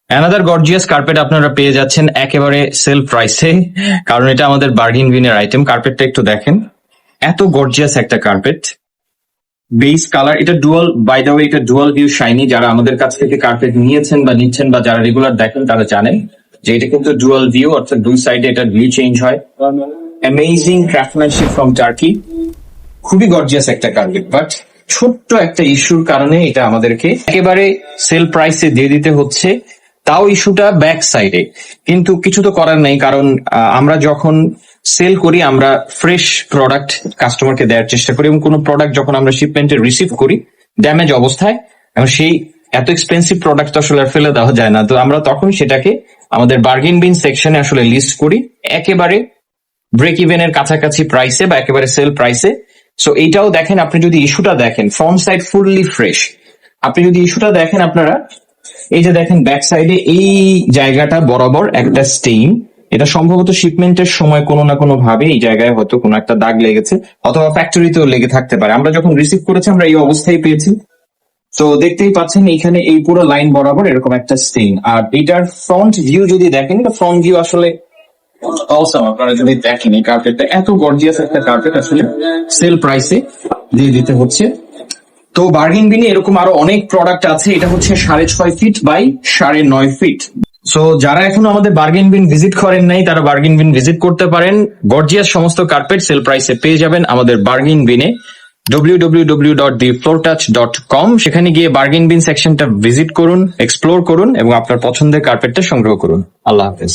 Another gorgeous carpet আপনারা পেয়ে যাচ্ছেন একেবারে সেল প্রাইসে, কারণ এটা আমাদের বার্গেন বিনের আইটেম। কার্পেটটা একটু দেখেন, এত গর্জিয়াস একটা কার্পেট। বেস কালার, এটা ডুয়াল, বাই দ্য ওয়ে এটা ডুয়াল ভিউ শাইনি। যারা আমাদের কাছ থেকে কার্পেট নিয়েছেন বা নিচ্ছেন বা যারা রেগুলার দেখেন তারা জানেন যে এটা কিন্তু ডুয়াল ভিউ, অর্থাৎ দুই সাইডে এটা ভিউ চেঞ্জ হয়। অ্যামেজিং ক্রাফটম্যানশিপ ফ্রম টার্কি, খুবই গর্জিয়াস একটা কার্পেট। বাট ছোট্ট একটা ইস্যুর কারণে এটা আমাদেরকে একেবারে সেল প্রাইসে দিয়ে দিতে হচ্ছে, তাও ইস্যুটা ব্যাক সাইডে। কিন্তু কিছু তো করার নেই, কারণ আমরা যখন সেল করি আমরা ফ্রেশ প্রোডাক্ট কাস্টমারকে দেওয়ার চেষ্টা করি, এবং কোনো প্রোডাক্ট যখন আমরা শিপমেন্টে রিসিভ করি ড্যামেজ অবস্থায়, এবং সেই এত এক্সপেন্সিভ প্রোডাক্ট তো আসলে আর ফেলে দেওয়া যায় না, তো আমরা তখন সেটাকে আমাদের বার্গেন বিন সেকশনে আসলে লিস্ট করি একেবারে ব্রেক ইভেনের কাছাকাছি প্রাইসে বা একেবারে সেল প্রাইসে। সো এইটাও দেখেন, আপনি যদি ইস্যুটা দেখেন ফ্রন্ট সাইড ফুললি ফ্রেশ। আপনি যদি ইস্যুটা দেখেন আপনারা, এই যে দেখেন ব্যাক সাইডে এই জায়গাটা বরাবর একটা স্টেইন, এটা সম্ভবত শিপমেন্টের সময় কোনো না কোনো ভাবে এই জায়গায় হয়তো কোনো একটা দাগ লেগেছে, অথবা ফ্যাক্টরিতেও লেগে থাকতে পারে। আমরা যখন রিসিভ করেছি আমরা এই অবস্থায় পেয়েছি। তো দেখতেই পাচ্ছেন এইখানে এই পুরো লাইন বরাবর এরকম একটা স্টেইন। আর এটার ফ্রন্ট ভিউ যদি দেখেন, এটা ফ্রন্ট ভিউ আসলে অসম। আপনারা যদি দেখেন এই কার্পেটটা এত গর্জিয়াস একটা কার্পেট আসলে সেল প্রাইসে দিয়ে দিতে হচ্ছে। তো বার্গেন বিনে এরকম আরো অনেক প্রোডাক্ট আছে। এটা হচ্ছে 6.5 ফিট বাই 9.5 ফিট। সো যারা এখনো আমাদের বার্গেন বিন ভিজিট করেন নাই তারা বার্গেন বিন ভিজিট করতে পারেন। গর্জিয়াস সমস্ত কার্পেট সেল প্রাইসে পেয়ে যাবেন আমাদের বার্গেন বিনে। www.thefloortouch.com, সেখানে গিয়ে বার্গেন বিন সেকশনটা ভিজিট করুন, এক্সপ্লোর করুন এবং আপনার পছন্দের কার্পেটটা সংগ্রহ করুন। আল্লাহ হাফেজ।